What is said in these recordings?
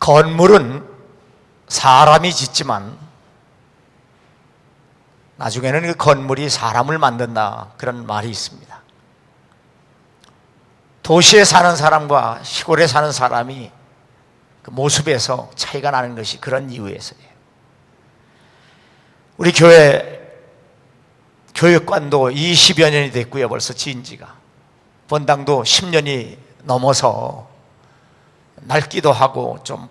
건물은 사람이 짓지만 나중에는 그 건물이 사람을 만든다, 그런 말이 있습니다. 도시에 사는 사람과 시골에 사는 사람이 그 모습에서 차이가 나는 것이 그런 이유에서예요. 우리 교회 교육관도 20여 년이 됐고요. 벌써 지은 지가. 본당도 10년이 넘어서 낡기도 하고 좀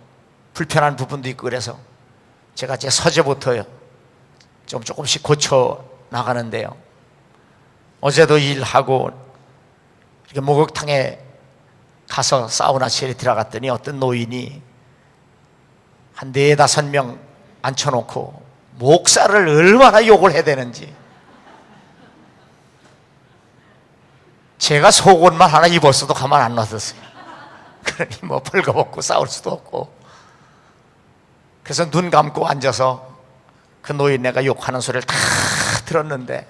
불편한 부분도 있고, 그래서 제가 제 서재부터 좀 조금씩 고쳐 나가는데요. 어제도 일하고 이렇게 목욕탕에 가서 사우나실에 들어갔더니 어떤 노인이 한 4-5명 앉혀놓고 목사를 얼마나 욕을 해야 되는지, 제가 속옷만 하나 입었어도 가만 안 놔뒀어요. 그러니 뭐 벌거벗고 싸울 수도 없고, 그래서 눈 감고 앉아서 그 노인네가 욕하는 소리를 다 들었는데,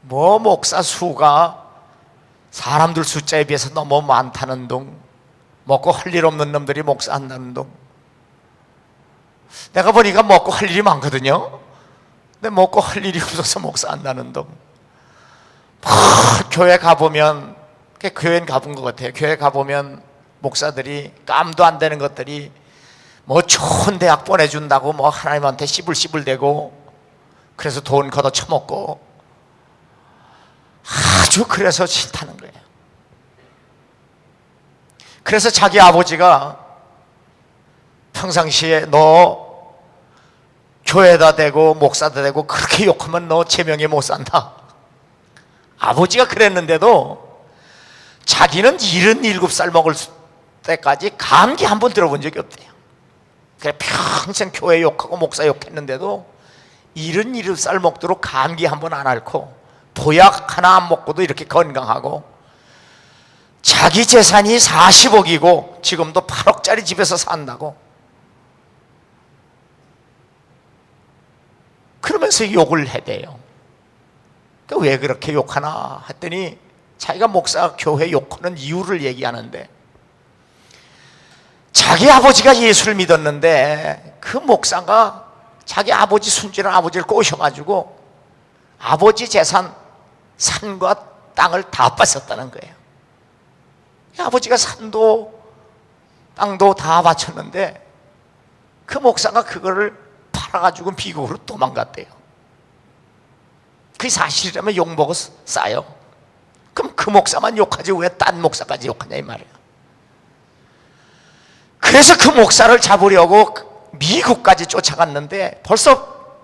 뭐 목사 수가 사람들 숫자에 비해서 너무 많다는 둥, 먹고 할 일 없는 놈들이 목사 한다는 둥. 내가 보니까 먹고 할 일이 많거든요. 근데 먹고 할 일이 없어서 목사 한다는 둥. 교회 가보면, 교회는 가본 것 같아요. 교회 가보면 목사들이 깜도 안 되는 것들이 뭐 좋은 대학 보내준다고 뭐 하나님한테 씨불씨불대고, 그래서 돈 걷어 처먹고, 아주 그래서 싫다는 거예요. 그래서 자기 아버지가 평상시에 너 교회다 대고 목사다 대고 그렇게 욕하면 너 제명에 못 산다, 아버지가 그랬는데도 자기는 77살 먹을 때까지 감기 한 번 들어본 적이 없대요. 그래 평생 교회 욕하고 목사 욕했는데도 77살 먹도록 감기 한 번 안 앓고 보약 하나 안 먹고도 이렇게 건강하고, 자기 재산이 40억이고 지금도 8억짜리 집에서 산다고, 그러면서 욕을 해대요. 왜 그렇게 욕하나 했더니 자기가 목사 교회 욕하는 이유를 얘기하는데, 자기 아버지가 예수를 믿었는데 그 목사가 자기 아버지 순진한 아버지를 꼬셔가지고 아버지 재산, 산과 땅을 다 뺏었다는 거예요. 아버지가 산도 땅도 다 바쳤는데 그 목사가 그거를 팔아가지고 미국으로 도망갔대요. 그게 사실이라면 욕먹어 싸요. 그럼 그 목사만 욕하지 왜 딴 목사까지 욕하냐 이 말이에요. 그래서 그 목사를 잡으려고 미국까지 쫓아갔는데 벌써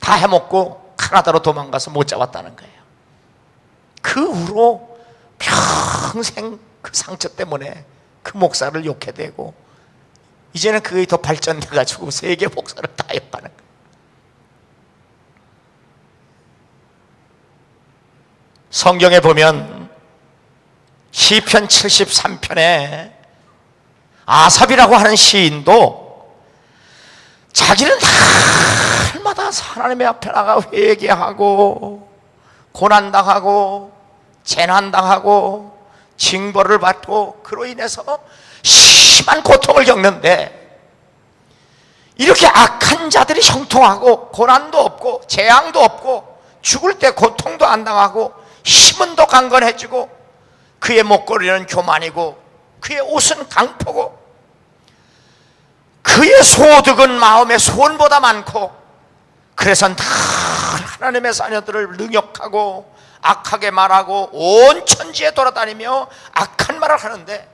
다 해먹고 카나다로 도망가서 못 잡았다는 거예요. 그 후로 평생 그 상처 때문에 그 목사를 욕해대고, 이제는 그게 더 발전돼가지고 세계 목사를 다 욕하는 거예요. 성경에 보면 시편 73편에 아삽이라고 하는 시인도 자기는 날마다 하나님의 앞에 나가 회개하고 고난당하고 재난당하고 징벌을 받고 그로 인해서 심한 고통을 겪는데, 이렇게 악한 자들이 형통하고 고난도 없고 재앙도 없고 죽을 때 고통도 안 당하고 힘은 더 강건해지고 그의 목걸이는 교만이고 그의 옷은 강포고 그의 소득은 마음의 소원보다 많고, 그래서 늘 하나님의 자녀들을 능욕하고 악하게 말하고 온 천지에 돌아다니며 악한 말을 하는데,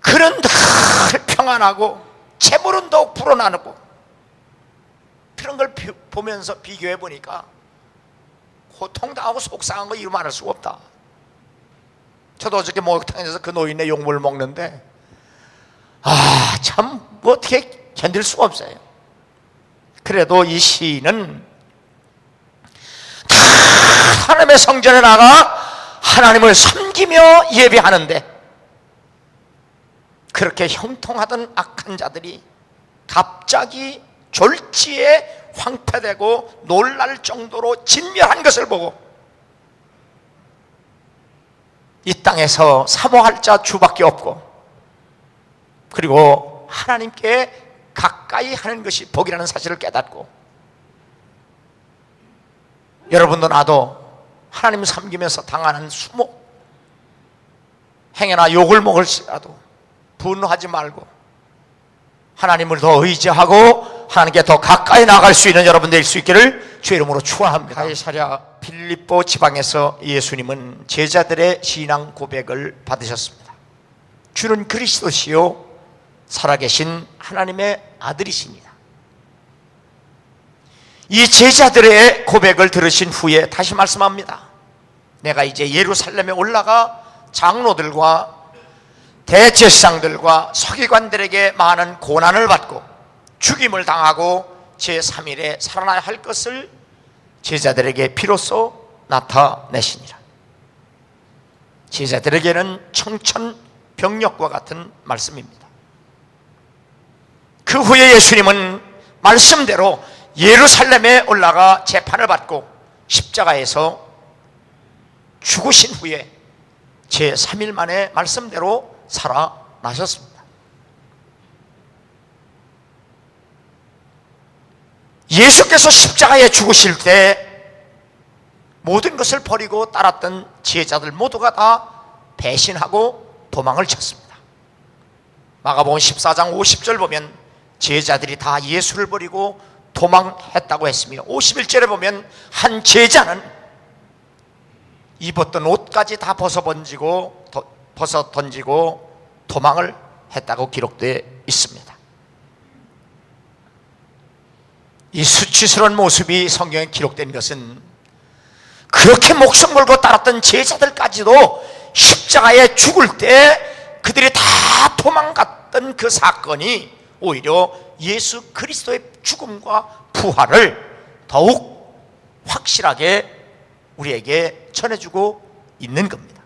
그는 늘 평안하고 재물은 더욱 불어나고, 그런 걸 보면서 비교해 보니까 고통당하고 속상한 거 이루 말할 수가 없다. 저도 어저께 목욕탕에서 그 노인의 욕물을 먹는데 참 뭐 어떻게 견딜 수가 없어요. 그래도 이 시인은 다 하나님의 성전에 나가 하나님을 섬기며 예배하는데, 그렇게 형통하던 악한 자들이 갑자기 졸지에 황폐되고 놀랄 정도로 진멸한 것을 보고 이 땅에서 사모할 자 주밖에 없고 그리고 하나님께 가까이 하는 것이 복이라는 사실을 깨닫고, 여러분도 나도 하나님 섬기면서 당하는 수모, 행여나 욕을 먹을지라도 분노하지 말고 하나님을 더 의지하고 하나님께 더 가까이 나갈 수 있는 여러분 될 수 있기를 주의 이름으로 축원합니다. 가이사랴 빌립보 지방에서 예수님은 제자들의 신앙 고백을 받으셨습니다. 주는 그리스도시요 살아계신 하나님의 아들이십니다. 이 제자들의 고백을 들으신 후에 다시 말씀합니다. 내가 이제 예루살렘에 올라가 장로들과 대제사장들과 서기관들에게 많은 고난을 받고 죽임을 당하고 제3일에 살아나야 할 것을 제자들에게 비로소 나타내시니라. 제자들에게는 청천벽력과 같은 말씀입니다. 그 후에 예수님은 말씀대로 예루살렘에 올라가 재판을 받고 십자가에서 죽으신 후에 제3일 만에 말씀대로 살아나셨습니다. 예수께서 십자가에 죽으실 때 모든 것을 버리고 따랐던 제자들 모두가 다 배신하고 도망을 쳤습니다. 마가복음 14장 50절 보면 제자들이 다 예수를 버리고 도망했다고 했으며, 51절에 보면 한 제자는 입었던 옷까지 다 벗어 던지고 도망을 했다고 기록되어 있습니다. 이 수치스러운 모습이 성경에 기록된 것은 그렇게 목숨 걸고 따랐던 제자들까지도 십자가에 죽을 때 그들이 다 도망갔던 그 사건이 오히려 예수 그리스도의 죽음과 부활을 더욱 확실하게 우리에게 전해주고 있는 겁니다.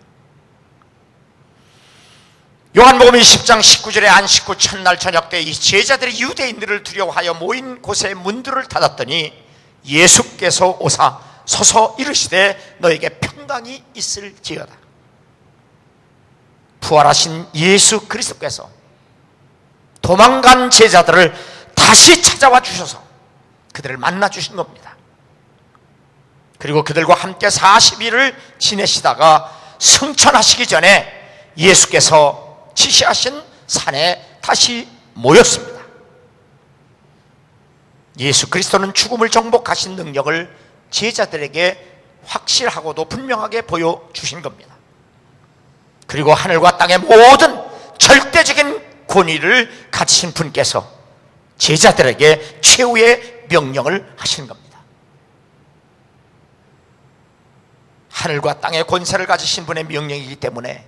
요한복음 20장 19절에 안식 후 첫날 저녁 때 이 제자들이 유대인들을 두려워하여 모인 곳에 문들을 닫았더니 예수께서 오사 서서 이르시되 너에게 평강이 있을지어다. 부활하신 예수 그리스도께서 도망간 제자들을 다시 찾아와 주셔서 그들을 만나 주신 겁니다. 그리고 그들과 함께 40일을 지내시다가 승천하시기 전에 예수께서 지시하신 산에 다시 모였습니다. 예수 그리스도는 죽음을 정복하신 능력을 제자들에게 확실하고도 분명하게 보여주신 겁니다. 그리고 하늘과 땅의 모든 절대적인 권위를 가지신 분께서 제자들에게 최후의 명령을 하신 겁니다. 하늘과 땅의 권세를 가지신 분의 명령이기 때문에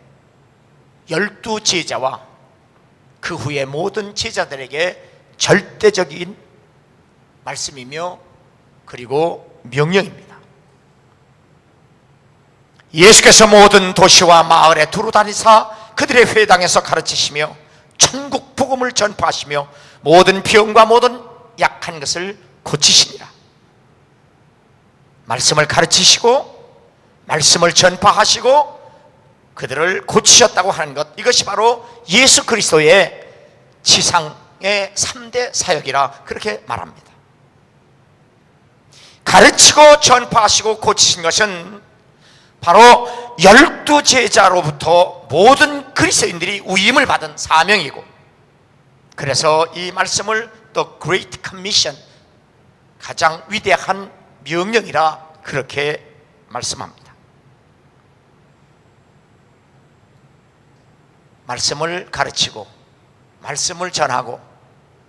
12 제자와 그 후에 모든 제자들에게 절대적인 말씀이며 그리고 명령입니다. 예수께서 모든 도시와 마을에 두루 다니사 그들의 회당에서 가르치시며 천국 복음을 전파하시며 모든 병과 모든 약한 것을 고치시니라. 말씀을 가르치시고 말씀을 전파하시고 그들을 고치셨다고 하는 것, 이것이 바로 예수 그리스도의 지상의 3대 사역이라 그렇게 말합니다. 가르치고 전파하시고 고치신 것은 바로 12 제자로부터 모든 그리스도인들이 위임을 받은 사명이고, 그래서 이 말씀을 The Great Commission, 가장 위대한 명령이라 그렇게 말씀합니다. 말씀을 가르치고 말씀을 전하고,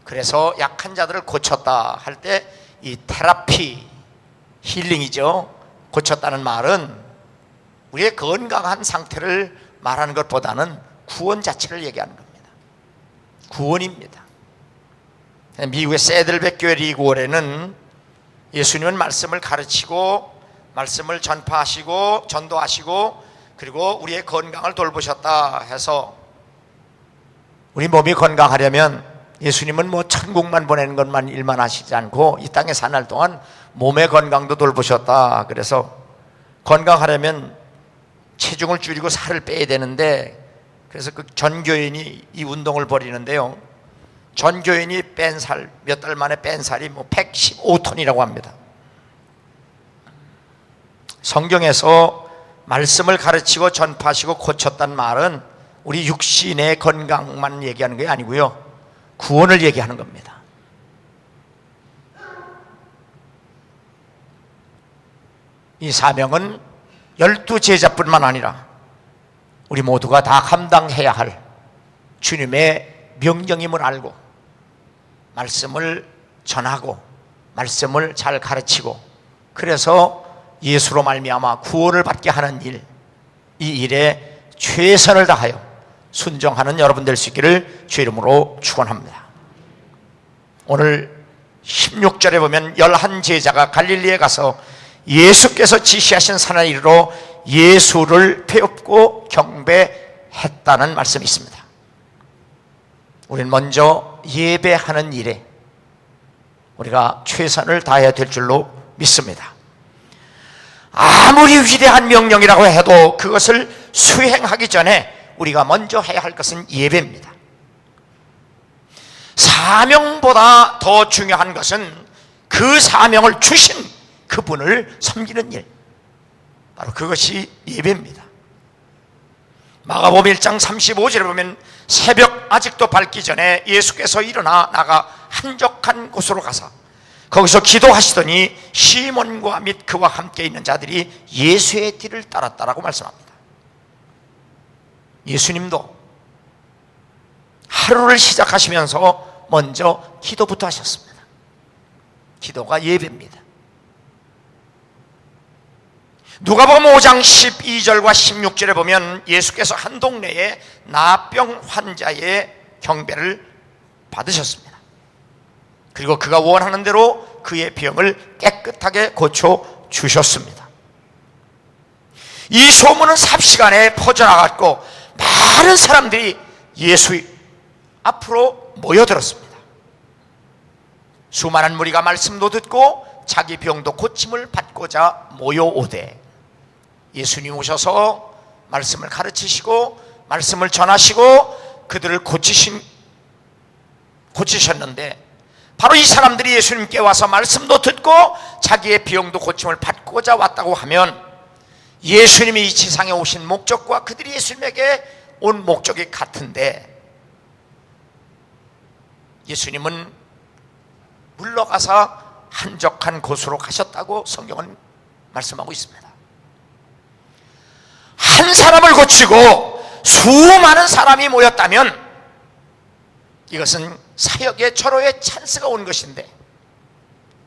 그래서 약한 자들을 고쳤다 할 때 이 테라피, 힐링이죠. 고쳤다는 말은 우리의 건강한 상태를 말하는 것보다는 구원 자체를 얘기하는 겁니다. 구원입니다. 미국의 세들백 교회 리그월에는 예수님은 말씀을 가르치고 말씀을 전파하시고 전도하시고 그리고 우리의 건강을 돌보셨다 해서, 우리 몸이 건강하려면 예수님은 뭐 천국만 보내는 것만 일만 하시지 않고 이 땅에 사는 동안 몸의 건강도 돌보셨다. 그래서 건강하려면 체중을 줄이고 살을 빼야 되는데 그래서 그 전교인이 이 운동을 벌이는데요, 전교인이 뺀 살, 몇 달 만에 뺀 살이 뭐 115톤이라고 합니다. 성경에서 말씀을 가르치고 전파하시고 고쳤단 말은 우리 육신의 건강만 얘기하는 게 아니고요, 구원을 얘기하는 겁니다. 이 사명은 12제자뿐만 아니라 우리 모두가 다 감당해야 할 주님의 명령임을 알고 말씀을 전하고 말씀을 잘 가르치고, 그래서 예수로 말미암아 구원을 받게 하는 일, 이 일에 최선을 다하여 순종하는 여러분 될 수 있기를 주 이름으로 축원합니다. 오늘 16절에 보면 11제자가 갈릴리에 가서 예수께서 지시하신 산에 이르러 예수를 배웁고 경배했다는 말씀이 있습니다. 우리는 먼저 예배하는 일에 우리가 최선을 다해야 될 줄로 믿습니다. 아무리 위대한 명령이라고 해도 그것을 수행하기 전에 우리가 먼저 해야 할 것은 예배입니다. 사명보다 더 중요한 것은 그 사명을 주신 그분을 섬기는 일, 바로 그것이 예배입니다. 마가복음 1장 35절에 보면 새벽 아직도 밝기 전에 예수께서 일어나 나가 한적한 곳으로 가서 거기서 기도하시더니 시몬과 및 그와 함께 있는 자들이 예수의 뒤를 따랐다라고 말씀합니다. 예수님도 하루를 시작하시면서 먼저 기도부터 하셨습니다. 기도가 예배입니다. 누가복음 5장 12절과 16절에 보면 예수께서 한 동네에 나병 환자의 경배를 받으셨습니다. 그리고 그가 원하는 대로 그의 병을 깨끗하게 고쳐주셨습니다. 이 소문은 삽시간에 퍼져나갔고 많은 사람들이 예수 앞으로 모여들었습니다. 수많은 무리가 말씀도 듣고 자기 병도 고침을 받고자 모여오되 예수님 오셔서 말씀을 가르치시고 말씀을 전하시고 그들을 고치셨는데, 바로 이 사람들이 예수님께 와서 말씀도 듣고 자기의 병도 고침을 받고자 왔다고 하면 예수님이 이 지상에 오신 목적과 그들이 예수님에게 온 목적이 같은데, 예수님은 물러가서 한적한 곳으로 가셨다고 성경은 말씀하고 있습니다. 한 사람을 고치고 수많은 사람이 모였다면 이것은 사역의 절호의 찬스가 온 것인데,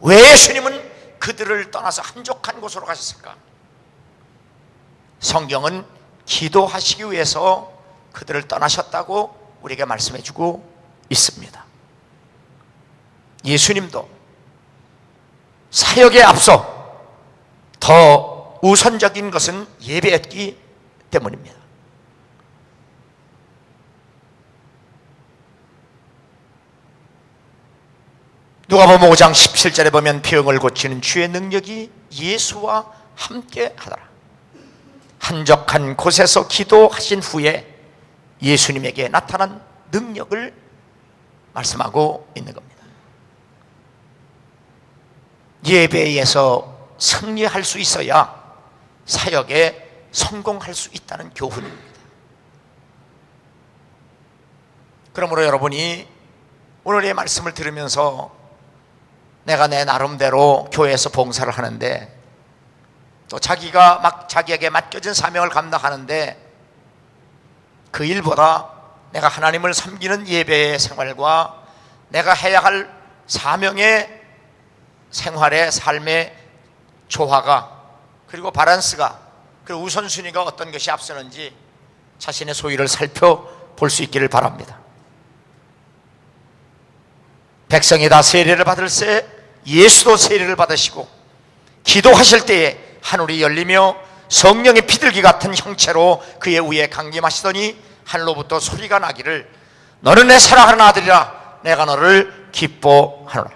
왜 예수님은 그들을 떠나서 한적한 곳으로 가셨을까? 성경은 기도하시기 위해서 그들을 떠나셨다고 우리에게 말씀해주고 있습니다. 예수님도 사역에 앞서 더 우선적인 것은 예배였기 때문입니다. 누가복음 5장 17절에 보면 병을 고치는 주의 능력이 예수와 함께 하더라. 한적한 곳에서 기도하신 후에 예수님에게 나타난 능력을 말씀하고 있는 겁니다. 예배에서 승리할 수 있어야 사역에 성공할 수 있다는 교훈입니다. 그러므로 여러분이 오늘의 말씀을 들으면서 내가 내 나름대로 교회에서 봉사를 하는데, 또 자기에게 맡겨진 사명을 감당하는데, 그 일보다 내가 하나님을 섬기는 예배의 생활과 내가 해야 할 사명의 생활의 삶의 조화가, 그리고 바란스가, 그 우선순위가 어떤 것이 앞서는지 자신의 소유를 살펴볼 수 있기를 바랍니다. 백성이 다 세례를 받을 때 예수도 세례를 받으시고, 기도하실 때에 하늘이 열리며 성령의 비둘기 같은 형체로 그의 위에 강림하시더니 하늘로부터 소리가 나기를 너는 내 사랑하는 아들이라 내가 너를 기뻐하노라.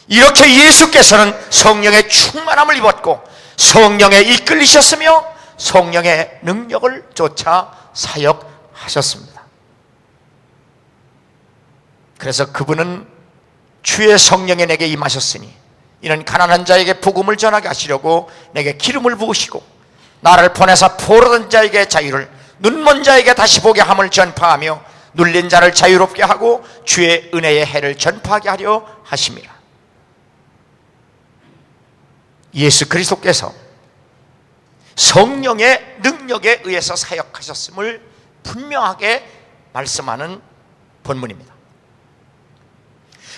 이렇게 예수께서는 성령의 충만함을 입었고 성령에 이끌리셨으며 성령의 능력을 쫓아 사역하셨습니다. 그래서 그분은 주의 성령이 내게 임하셨으니 이는 가난한 자에게 복음을 전하게 하시려고 내게 기름을 부으시고 나를 보내사 포로된 자에게 자유를, 눈먼 자에게 다시 보게 함을 전파하며 눌린 자를 자유롭게 하고 주의 은혜의 해를 전파하게 하려 하심이라. 예수 그리스도께서 성령의 능력에 의해서 사역하셨음을 분명하게 말씀하는 본문입니다.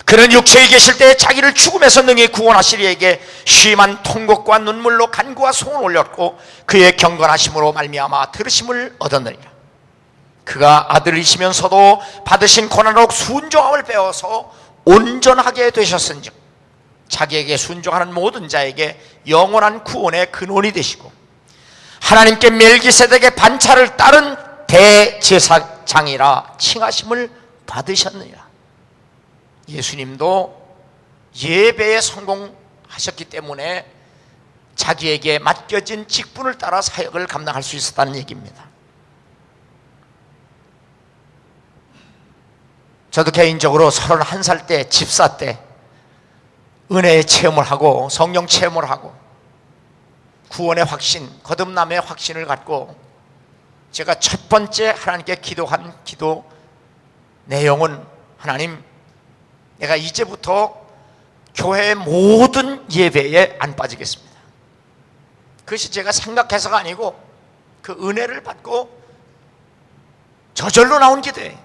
그는 육체에 계실 때 자기를 죽음에서 능히 구원하시리 에게 심한 통곡과 눈물로 간구와 소원을 올렸고 그의 경건하심으로 말미암아 들으심을 얻었느니라. 그가 아들이시면서도 받으신 고난으로 순종함을 배워서 온전하게 되셨은즉 자기에게 순종하는 모든 자에게 영원한 구원의 근원이 되시고 하나님께 멜기세덱의 반차를 따른 대제사장이라 칭하심을 받으셨느니라. 예수님도 예배에 성공하셨기 때문에 자기에게 맡겨진 직분을 따라 사역을 감당할 수 있었다는 얘기입니다. 저도 개인적으로 31살 때 집사 때 은혜의 체험을 하고 성령 체험을 하고 구원의 확신, 거듭남의 확신을 갖고 제가 첫 번째 하나님께 기도한 기도 내용은 하나님, 내가 이제부터 교회의 모든 예배에 안 빠지겠습니다. 그것이 제가 생각해서가 아니고 그 은혜를 받고 저절로 나온 기도예요.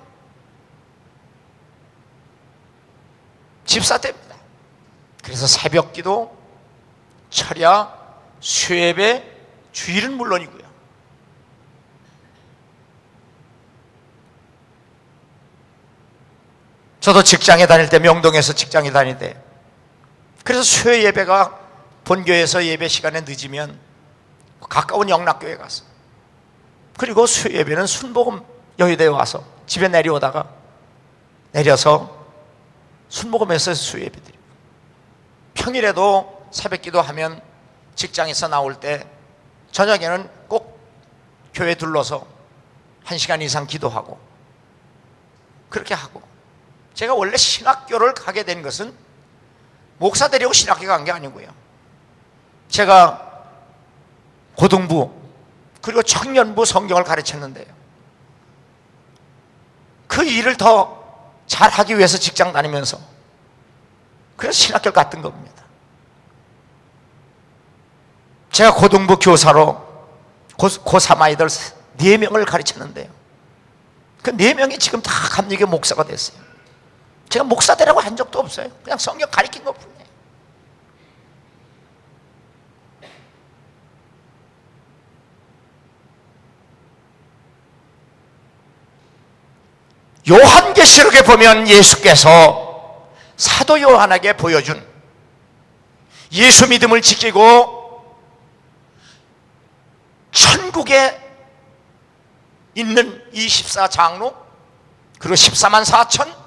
집사 때입니다. 그래서 새벽 기도, 철야, 수예배, 주일은 물론이고요. 저도 직장에 다닐 때, 명동에서 직장에 다닐 때, 그래서 수요 예배가 본교에서 예배 시간에 늦으면 가까운 영락교회 가서, 그리고 수요 예배는 순복음 여의도에 와서 집에 내려오다가 내려서 순복음에서 수요 예배 드리고, 평일에도 새벽 기도하면 직장에서 나올 때 저녁에는 꼭 교회 둘러서 1시간 이상 기도하고 그렇게 하고, 제가 원래 신학교를 가게 된 것은 목사 되려고 신학교 간 게 아니고요. 제가 고등부 그리고 청년부 성경을 가르쳤는데요, 그 일을 더 잘하기 위해서 직장 다니면서 그래서 신학교를 갔던 겁니다. 제가 고등부 교사로 고3 아이들 4명을 가르쳤는데요, 그 4명이 지금 다 감리교 목사가 됐어요. 제가 목사 되라고 한 적도 없어요. 그냥 성경 가르친 것 뿐이에요. 요한계시록에 보면 예수께서 사도 요한에게 보여준 예수 믿음을 지키고 천국에 있는 24장로 그리고 14만 4천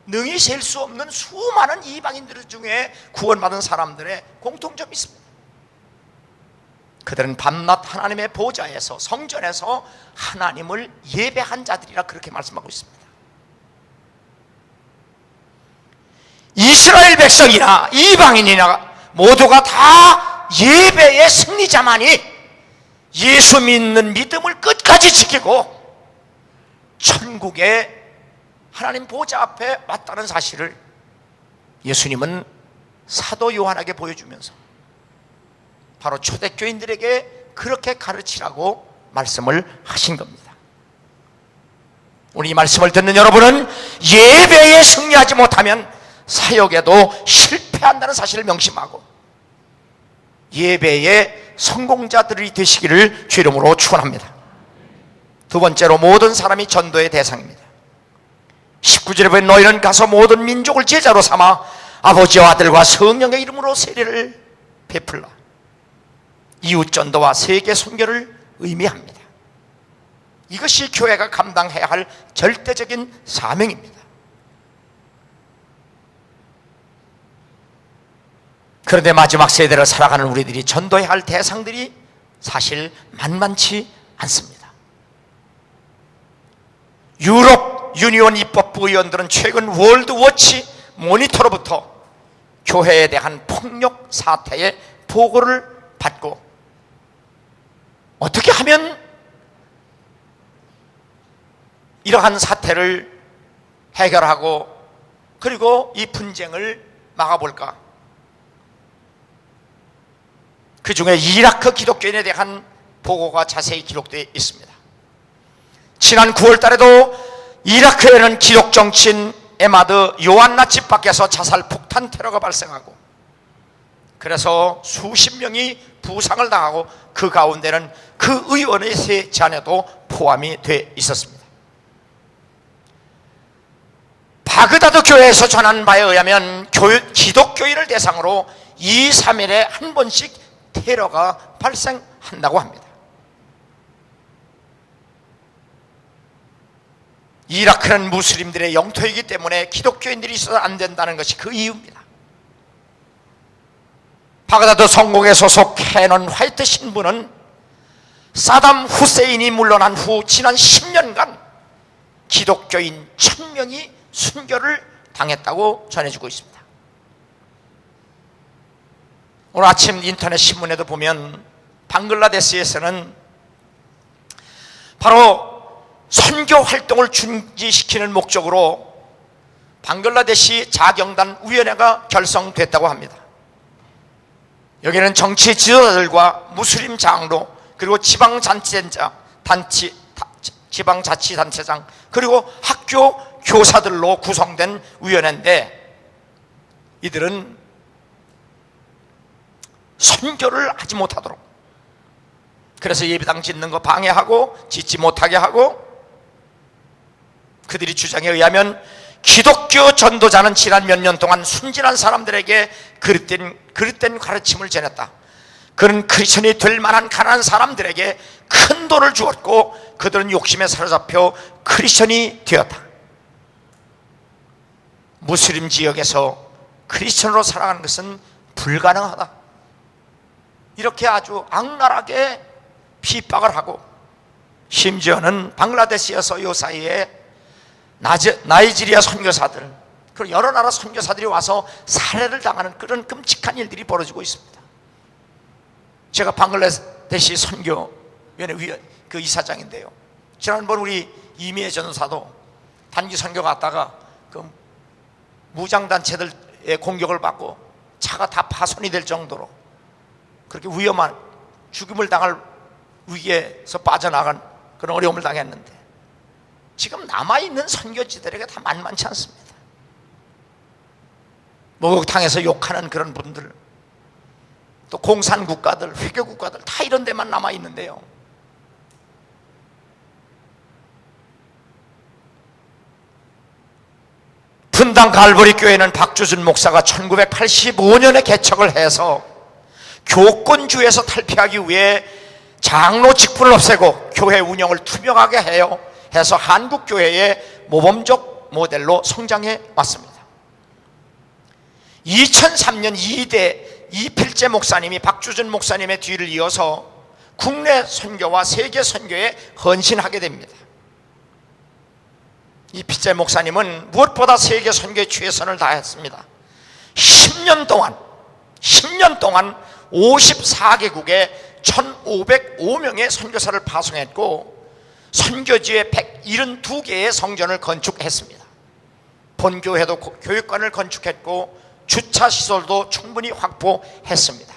능히 셀 수 없는 수많은 이방인들 중에 구원받은 사람들의 공통점이 있습니다. 그들은 밤낮 하나님의 보좌에서 성전에서 하나님을 예배한 자들이라 그렇게 말씀하고 있습니다. 이스라엘 백성이나 이방인이나 모두가 다 예배의 승리자만이 예수 믿는 믿음을 끝까지 지키고 천국의 하나님 보좌 앞에 왔다는 사실을 예수님은 사도 요한에게 보여주면서 바로 초대교인들에게 그렇게 가르치라고 말씀을 하신 겁니다. 우리 이 말씀을 듣는 여러분은 예배에 승리하지 못하면 사역에도 실패한다는 사실을 명심하고 예배의 성공자들이 되시기를 주 이름으로 축원합니다. 두 번째로, 모든 사람이 전도의 대상입니다. 19절에 보면 너희는 가서 모든 민족을 제자로 삼아 아버지와 아들과 성령의 이름으로 세례를 베풀라. 이웃전도와 세계 선교를 의미합니다. 이것이 교회가 감당해야 할 절대적인 사명입니다. 그런데 마지막 세대를 살아가는 우리들이 전도해야 할 대상들이 사실 만만치 않습니다. 유럽 유니온 입법부 의원들은 최근 월드워치 모니터로부터 교회에 대한 폭력 사태의 보고를 받고 어떻게 하면 이러한 사태를 해결하고 그리고 이 분쟁을 막아볼까? 그 중에 이라크 기독교인에 대한 보고가 자세히 기록되어 있습니다. 지난 9월 달에도 이라크에는 기독 정치인 에마드 요한나 집 밖에서 자살 폭탄 테러가 발생하고 그래서 수십 명이 부상을 당하고 그 가운데는 그 의원의 세 자녀도 포함이 되어 있었습니다. 바그다드 교회에서 전한 바에 의하면 기독교인을 대상으로 2, 3일에 한 번씩 테러가 발생한다고 합니다. 이라크는 무슬림들의 영토이기 때문에 기독교인들이 있어서 안 된다는 것이 그 이유입니다. 바그다드 성공회 소속 캐넌 화이트 신부는 사담 후세인이 물러난 후 지난 10년간 기독교인 1000명이 순교를 당했다고 전해지고 있습니다. 오늘 아침 인터넷 신문에도 보면 방글라데시에서는 바로 선교 활동을 중지시키는 목적으로 방글라데시 자경단 위원회가 결성됐다고 합니다. 여기는 정치 지도자들과 무슬림 장로 그리고 지방자치단체장 그리고 학교 교사들로 구성된 위원회인데 이들은 선교를 하지 못하도록 그래서 예배당 짓는 거 방해하고 짓지 못하게 하고 그들이 주장에 의하면 기독교 전도자는 지난 몇 년 동안 순진한 사람들에게 그릇된 가르침을 전했다. 그는 크리스천이 될 만한 가난한 사람들에게 큰 돈을 주었고 그들은 욕심에 사로잡혀 크리스천이 되었다. 무슬림 지역에서 크리스천으로 살아가는 것은 불가능하다. 이렇게 아주 악랄하게 핍박을 하고 심지어는 방글라데시에서 이 사이에 나이지리아 선교사들 그리고 여러 나라 선교사들이 와서 살해를 당하는 그런 끔찍한 일들이 벌어지고 있습니다. 제가 방글라데시 선교위원회 그 이사장인데요, 지난번 우리 이미혜 전사도 단기 선교 갔다가 그 무장단체들의 공격을 받고 차가 다 파손이 될 정도로 그렇게 위험한 죽임을 당할 위기에서 빠져나간 그런 어려움을 당했는데 지금 남아있는 선교지들에게 다 만만치 않습니다. 목욕탕에서 욕하는 그런 분들, 또 공산국가들, 회교국가들 다 이런 데만 남아있는데요, 분당 갈보리 교회는 박주준 목사가 1985년에 개척을 해서 교권주에서 탈피하기 위해 장로 직분을 없애고 교회 운영을 투명하게 해서 한국교회의 모범적 모델로 성장해 왔습니다. 2003년 2대 이필재 목사님이 박주준 목사님의 뒤를 이어서 국내 선교와 세계 선교에 헌신하게 됩니다. 이필재 목사님은 무엇보다 세계 선교에 최선을 다했습니다. 10년 동안 54개국에 1,505명의 선교사를 파송했고 선교지에 172개의 성전을 건축했습니다. 본교회도 교육관을 건축했고 주차시설도 충분히 확보했습니다.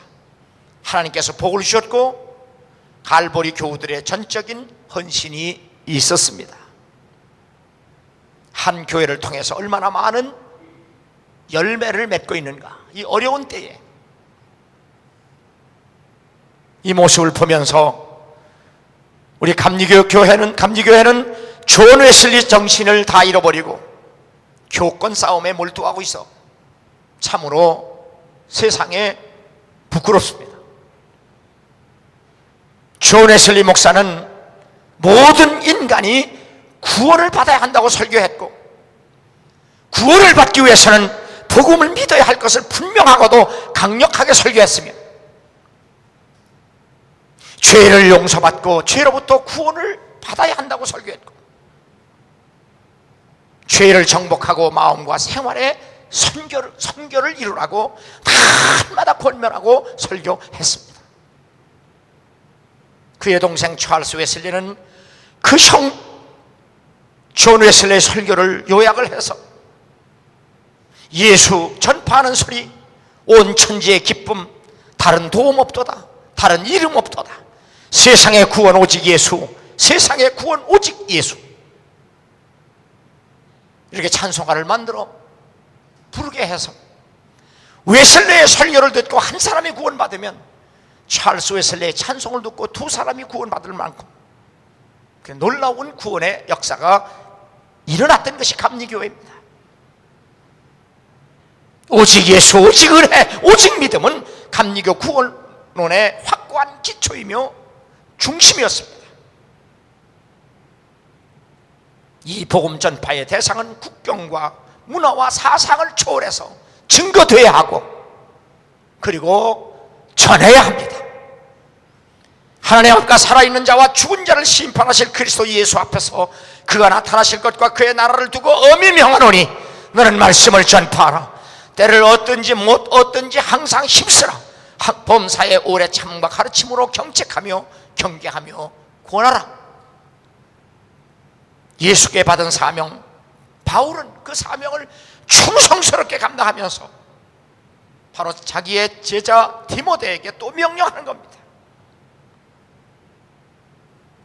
하나님께서 복을 주셨고 갈보리 교우들의 전적인 헌신이 있었습니다. 한 교회를 통해서 얼마나 많은 열매를 맺고 있는가, 이 어려운 때에 이 모습을 보면서 우리 감리교회는 존 웨슬리 정신을 다 잃어버리고 교권 싸움에 몰두하고 있어 참으로 세상에 부끄럽습니다. 존 웨슬리 목사는 모든 인간이 구원을 받아야 한다고 설교했고 구원을 받기 위해서는 복음을 믿어야 할 것을 분명하고도 강력하게 설교했으며 죄를 용서받고 죄로부터 구원을 받아야 한다고 설교했고 죄를 정복하고 마음과 생활에 선교를 이루라고 날마다 권면하고 설교했습니다. 그의 동생 찰스 웨슬리는 그 형 존 웨슬리의 설교를 요약을 해서 예수 전파하는 소리, 온 천지의 기쁨, 다른 도움 없도다, 다른 이름 없도다, 세상의 구원 오직 예수, 세상의 구원 오직 예수, 이렇게 찬송가를 만들어 부르게 해서 웨슬리의 설교를 듣고 한 사람이 구원받으면 찰스 웨슬리의 찬송을 듣고 두 사람이 구원받을 만큼 그 놀라운 구원의 역사가 일어났던 것이 감리교회입니다. 오직 예수, 오직 은혜, 오직 믿음은 감리교 구원론의 확고한 기초이며 중심이었습니다. 이 복음 전파의 대상은 국경과 문화와 사상을 초월해서 증거돼야 하고 그리고 전해야 합니다. 하나님 앞과 살아있는 자와 죽은 자를 심판하실 그리스도 예수 앞에서 그가 나타나실 것과 그의 나라를 두고 엄히 명하노니 너는 말씀을 전파하라. 때를 얻든지 못 얻든지 항상 힘쓰라. 범사의 오래 참과 가르침으로 경책하며 경계하며 권하라. 예수께 받은 사명, 바울은 그 사명을 충성스럽게 감당하면서 바로 자기의 제자 디모데에게 또 명령하는 겁니다.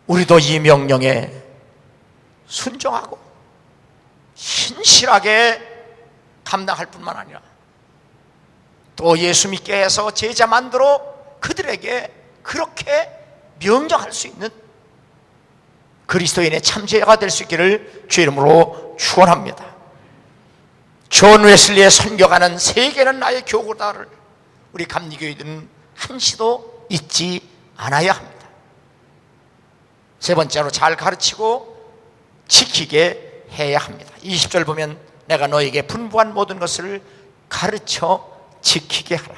우리도 이 명령에 순종하고 신실하게 감당할 뿐만 아니라 또 예수 믿게 해서 제자 만들어 그들에게 그렇게 명령할 수 있는 그리스도인의 참제자가 될 수 있기를 주의 이름으로 축원합니다. 존 웨슬리의 선교가는 세계는 나의 교구다를 우리 감리교회들은 한시도 잊지 않아야 합니다. 세 번째로 잘 가르치고 지키게 해야 합니다. 20절 보면 내가 너에게 분부한 모든 것을 가르쳐 지키게 하라.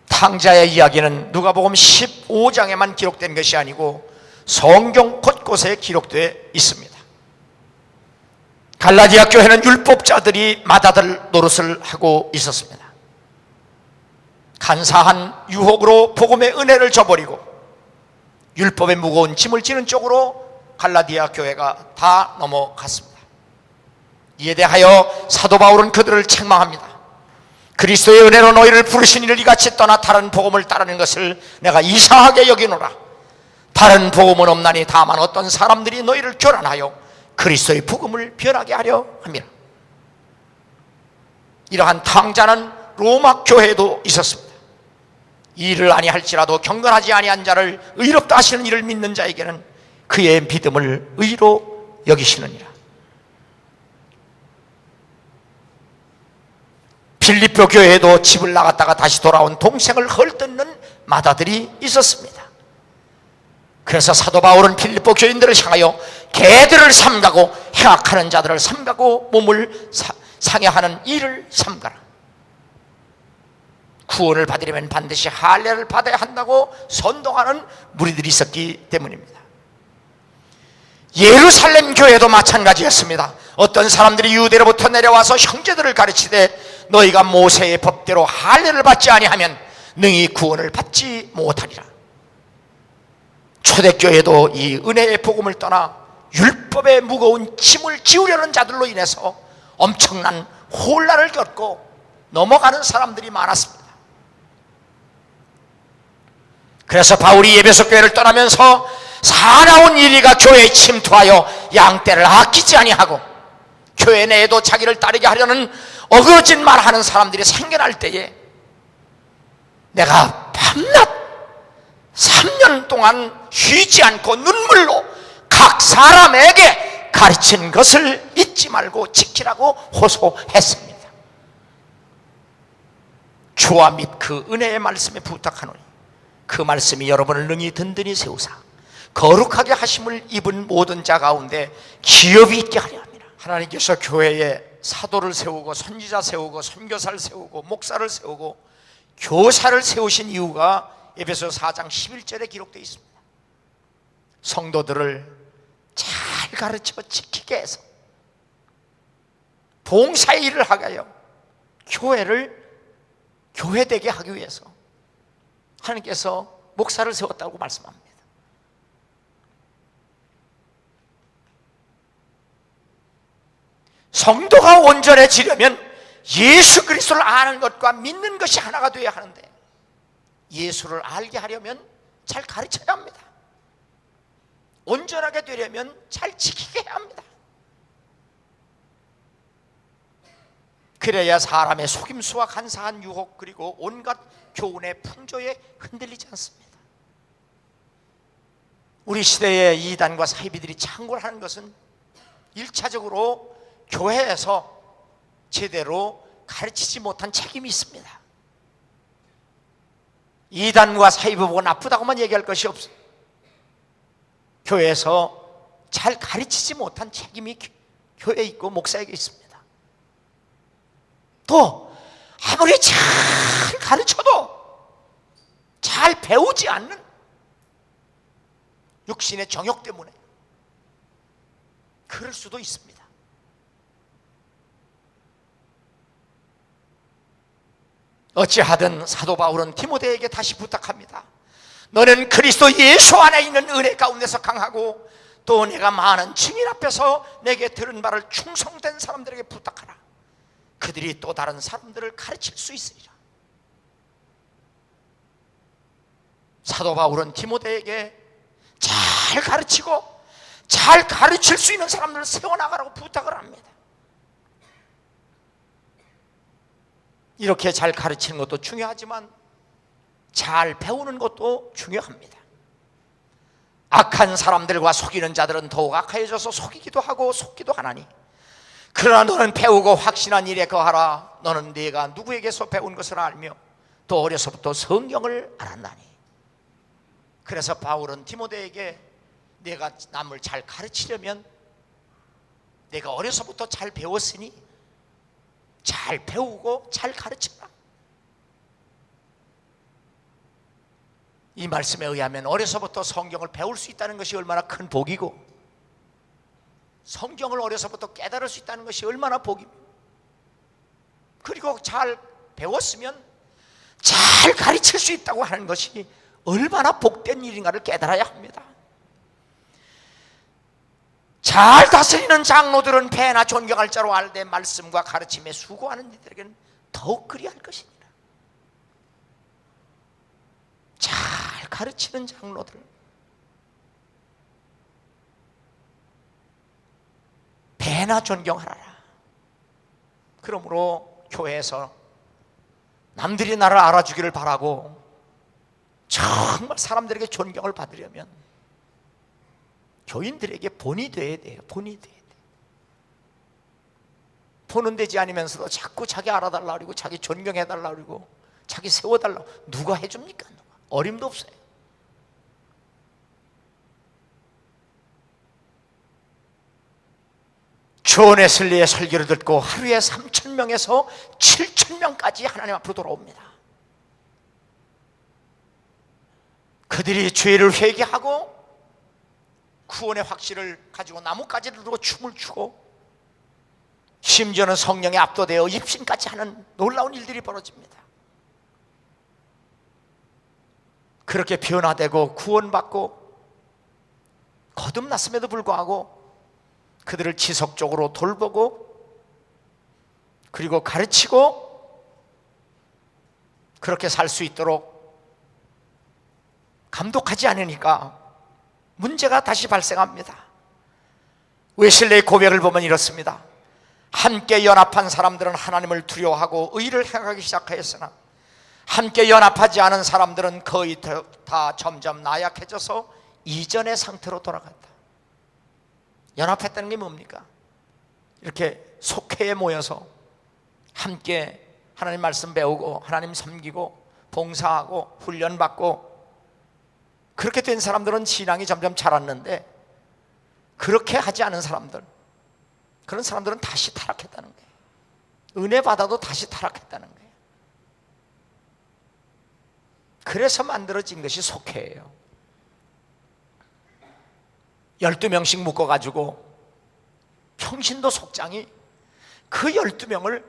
탕자의 이야기는 누가복음 15장에만 기록된 것이 아니고 성경 곳곳에 기록되어 있습니다. 갈라디아 교회는 율법자들이 맏아들 노릇을 하고 있었습니다. 간사한 유혹으로 복음의 은혜를 저버리고 율법의 무거운 짐을 지는 쪽으로 갈라디아 교회가 다 넘어갔습니다. 이에 대하여 사도 바울은 그들을 책망합니다. 그리스도의 은혜로 너희를 부르신 이를 이같이 떠나 다른 복음을 따르는 것을 내가 이상하게 여기노라. 다른 복음은 없나니 다만 어떤 사람들이 너희를 교란하여 그리스도의 복음을 변하게 하려 함이라. 이러한 탕자는 로마 교회에도 있었습니다. 이 일을 아니할지라도 경건하지 아니한 자를 의롭다 하시는 이를 믿는 자에게는 그의 믿음을 의로 여기시느니라. 빌립보 교회에도 집을 나갔다가 다시 돌아온 동생을 헐뜯는 맏아들이 있었습니다. 그래서 사도 바울은 빌립보 교인들을 향하여 개들을 삼가고 행악하는 자들을 삼가고 몸을 상해하는 일을 삼가라. 구원을 받으려면 반드시 할례를 받아야 한다고 선동하는 무리들이 있었기 때문입니다. 예루살렘 교회도 마찬가지였습니다. 어떤 사람들이 유대로부터 내려와서 형제들을 가르치되 너희가 모세의 법대로 할례를 받지 아니하면 능히 구원을 받지 못하리라. 초대교회도 이 은혜의 복음을 떠나 율법의 무거운 짐을 지우려는 자들로 인해서 엄청난 혼란을 겪고 넘어가는 사람들이 많았습니다. 그래서 바울이 에베소 교회를 떠나면서 사나운 인리가 교회에 침투하여 양떼를 아끼지 아니하고 교회 내에도 자기를 따르게 하려는 어거진 말하는 사람들이 생겨날 때에 내가 밤낮 3년 동안 쉬지 않고 눈물로 각 사람에게 가르친 것을 잊지 말고 지키라고 호소했습니다. 주와 및 그 은혜의 말씀에 부탁하노니 그 말씀이 여러분을 능히 든든히 세우사 거룩하게 하심을 입은 모든 자 가운데 기업이 있게 하려 합니다. 하나님께서 교회에 사도를 세우고 선지자 세우고 선교사를 세우고 목사를 세우고 교사를 세우신 이유가 에베소 4장 11절에 기록되어 있습니다. 성도들을 잘 가르쳐 지키게 해서 봉사의 일을 하게 하여 교회를 교회되게 하기 위해서 하나님께서 목사를 세웠다고 말씀합니다. 성도가 온전해지려면 예수 그리스도를 아는 것과 믿는 것이 하나가 되어야 하는데, 예수를 알게 하려면 잘 가르쳐야 합니다. 온전하게 되려면 잘 지키게 해야 합니다. 그래야 사람의 속임수와 간사한 유혹 그리고 온갖 교훈의 풍조에 흔들리지 않습니다. 우리 시대의 이단과 사이비들이 창궐하는 것은 1차적으로 교회에서 제대로 가르치지 못한 책임이 있습니다. 이단과 사이비 보고 나쁘다고만 얘기할 것이 없어요. 교회에서 잘 가르치지 못한 책임이 교회에 있고 목사에게 있습니다. 또 아무리 잘 가르쳐도 잘 배우지 않는 육신의 정욕 때문에 그럴 수도 있습니다. 어찌하든 사도 바울은 디모데에게 다시 부탁합니다. 너는 그리스도 예수 안에 있는 은혜 가운데서 강하고 또 내가 많은 증인 앞에서 내게 들은 바를 충성된 사람들에게 부탁하라. 그들이 또 다른 사람들을 가르칠 수 있으리라. 사도 바울은 디모데에게 잘 가르치고 잘 가르칠 수 있는 사람들을 세워나가라고 부탁을 합니다. 이렇게 잘 가르치는 것도 중요하지만 잘 배우는 것도 중요합니다. 악한 사람들과 속이는 자들은 더욱 악해져서 속이기도 하고 속기도 하나니, 그러나 너는 배우고 확신한 일에 거하라. 너는 네가 누구에게서 배운 것을 알며 또 어려서부터 성경을 알았나니. 그래서 바울은 디모데에게 내가 남을 잘 가르치려면 내가 어려서부터 잘 배웠으니 잘 배우고 잘 가르쳐라. 이 말씀에 의하면 어려서부터 성경을 배울 수 있다는 것이 얼마나 큰 복이고, 성경을 어려서부터 깨달을 수 있다는 것이 얼마나 복입니다. 그리고 잘 배웠으면 잘 가르칠 수 있다고 하는 것이 얼마나 복된 일인가를 깨달아야 합니다. 잘 다스리는 장로들은 배나 존경할 자로 알되 말씀과 가르침에 수고하는 이들에게는 더욱 그리할 것이니라. 잘 가르치는 장로들, 배나 존경하라. 그러므로 교회에서 남들이 나를 알아주기를 바라고 정말 사람들에게 존경을 받으려면 교인들에게 본이 돼야 돼요. 본이 돼야 돼요. 본은 되지 않으면서도 자꾸 자기 알아달라고 그러고 자기 존경해달라고 그러고 자기 세워달라고. 누가 해줍니까? 누가? 어림도 없어요. 존 웨슬리의 설교를 듣고 하루에 3,000명에서 7,000명까지 하나님 앞으로 돌아옵니다. 그들이 죄를 회개하고 구원의 확신을 가지고 나뭇가지를 들고 춤을 추고 심지어는 성령에 압도되어 입신까지 하는 놀라운 일들이 벌어집니다. 그렇게 변화되고 구원받고 거듭났음에도 불구하고 그들을 지속적으로 돌보고 그리고 가르치고 그렇게 살 수 있도록 감독하지 않으니까 문제가 다시 발생합니다. 웨슬리의 고백을 보면 이렇습니다. 함께 연합한 사람들은 하나님을 두려워하고 의를 행하기 시작하였으나 함께 연합하지 않은 사람들은 거의 다 점점 나약해져서 이전의 상태로 돌아갔다. 연합했다는 게 뭡니까? 이렇게 속회에 모여서 함께 하나님 말씀 배우고 하나님 섬기고 봉사하고 훈련받고 그렇게 된 사람들은 신앙이 점점 자랐는데, 그렇게 하지 않은 사람들, 그런 사람들은 다시 타락했다는 거예요. 은혜 받아도 다시 타락했다는 거예요. 그래서 만들어진 것이 속회예요. 12명씩 묶어가지고 평신도 속장이 그 12명을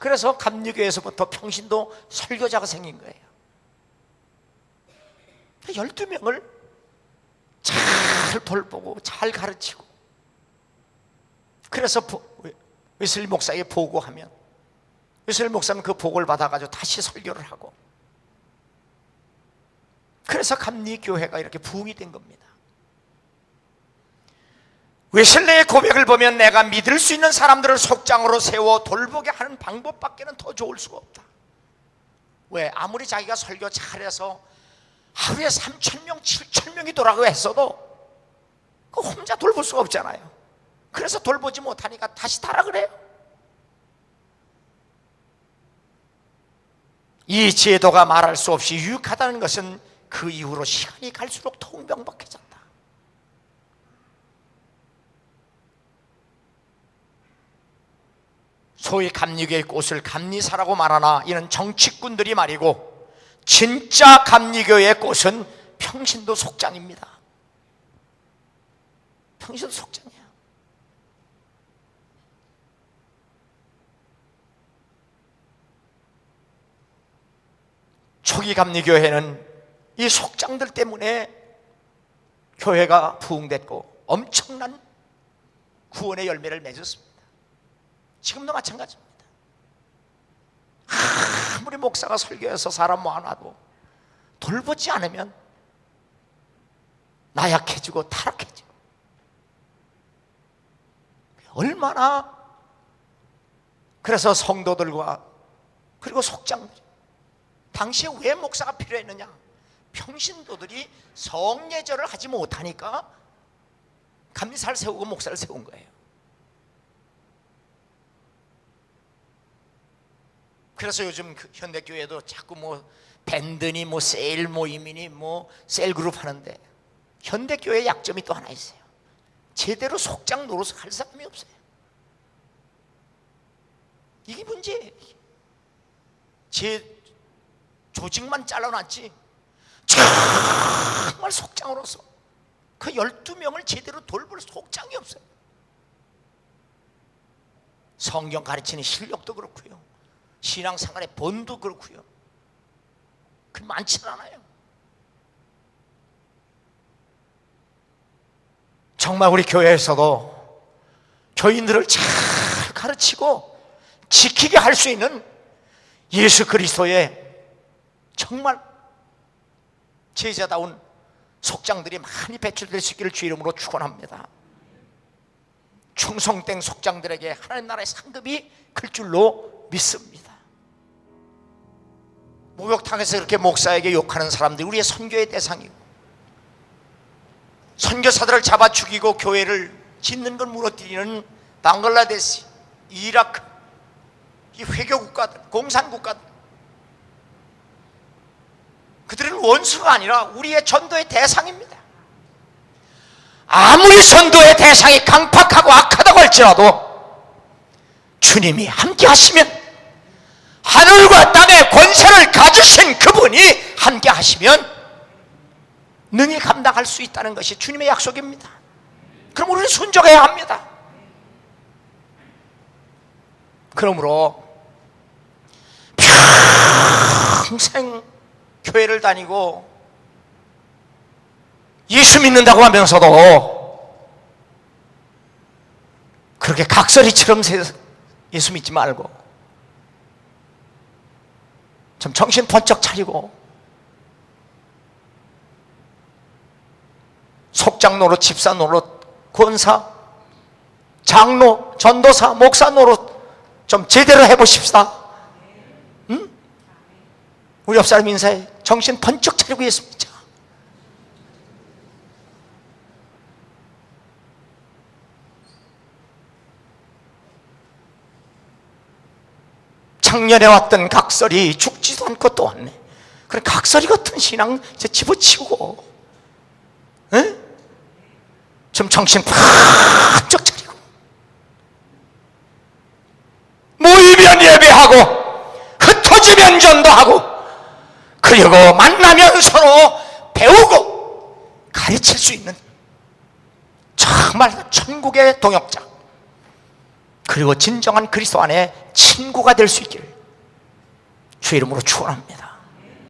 그래서 감리교에서부터 평신도 설교자가 생긴 거예요. 12명을 잘 돌보고 잘 가르치고, 그래서 웨슬리 목사에게 보고하면 웨슬리 목사는 그 보고를 받아가지고 다시 설교를 하고, 그래서 감리교회가 이렇게 부흥이 된 겁니다. 웨슬리의 고백을 보면 내가 믿을 수 있는 사람들을 속장으로 세워 돌보게 하는 방법밖에는 더 좋을 수가 없다. 왜? 아무리 자기가 설교 잘해서 하루에 3,000명, 7,000명이 돌아가고 했어도 그 혼자 돌볼 수가 없잖아요. 그래서 돌보지 못하니까 다시 타라 그래요. 이 제도가 말할 수 없이 유익하다는 것은 그 이후로 시간이 갈수록 더욱 명백해졌다. 소위 감리교의 꽃을 감리사라고 말하나 이는 정치꾼들이 말이고, 진짜 감리교의 꽃은 평신도 속장입니다. 평신도 속장이야. 초기 감리교회는 이 속장들 때문에 교회가 부흥됐고 엄청난 구원의 열매를 맺었습니다. 지금도 마찬가지입니다. 아무리 목사가 설교해서 사람 모아놔도 돌보지 않으면 나약해지고 타락해지고, 얼마나, 그래서 성도들과 그리고 속장들, 당시에 왜 목사가 필요했느냐? 평신도들이 성례절을 하지 못하니까 감리사를 세우고 목사를 세운 거예요. 그래서 요즘 현대교회도 자꾸 밴드니 세일 모임이니 셀그룹 하는데, 현대교회의 약점이 또 하나 있어요. 제대로 속장 노릇을 할 사람이 없어요. 이게 문제예요. 제 조직만 잘라놨지 정말 속장으로서 그 12명을 제대로 돌볼 속장이 없어요. 성경 가르치는 실력도 그렇고요, 신앙생활의 본도 그렇고요, 그 많지는 않아요. 정말 우리 교회에서도 교인들을 잘 가르치고 지키게 할 수 있는 예수 그리스도의 정말 제자다운 속장들이 많이 배출될 수 있기를 주 이름으로 축원합니다. 충성된 속장들에게 하나님 나라의 상급이 클 줄로 믿습니다. 목욕탕에서 이렇게 목사에게 욕하는 사람들이 우리의 선교의 대상이고, 선교사들을 잡아 죽이고 교회를 짓는 걸 무너뜨리는 방글라데시, 이라크, 이 회교국가들, 공산국가들, 그들은 원수가 아니라 우리의 전도의 대상입니다. 아무리 전도의 대상이 강팍하고 악하다고 할지라도 주님이 함께 하시면, 하늘과 땅의 권세를 가지신 그분이 함께 하시면 능히 감당할 수 있다는 것이 주님의 약속입니다. 그럼 우리는 순종해야 합니다. 그러므로 평생 교회를 다니고 예수 믿는다고 하면서도 그렇게 각설이처럼 예수 믿지 말고 좀 정신 번쩍 차리고 속장 노릇, 집사 노릇, 권사, 장로, 전도사, 목사 노릇 좀 제대로 해보십시다. 응? 우리 옆사람 인사해. 정신 번쩍 차리고 예수 믿자. 작년에 왔던 각설이 죽지도 않고 또 왔네. 그래, 각설이 같은 신앙 이제 집어치우고, 에? 좀 정신 번쩍 차리고 모이면 예배하고 흩어지면 전도하고, 그리고 만나면 서로 배우고 가르칠 수 있는 참 정말 천국의 동역자, 그리고 진정한 그리스도 안에 친구가 될 수 있기를 주의 이름으로 축원합니다.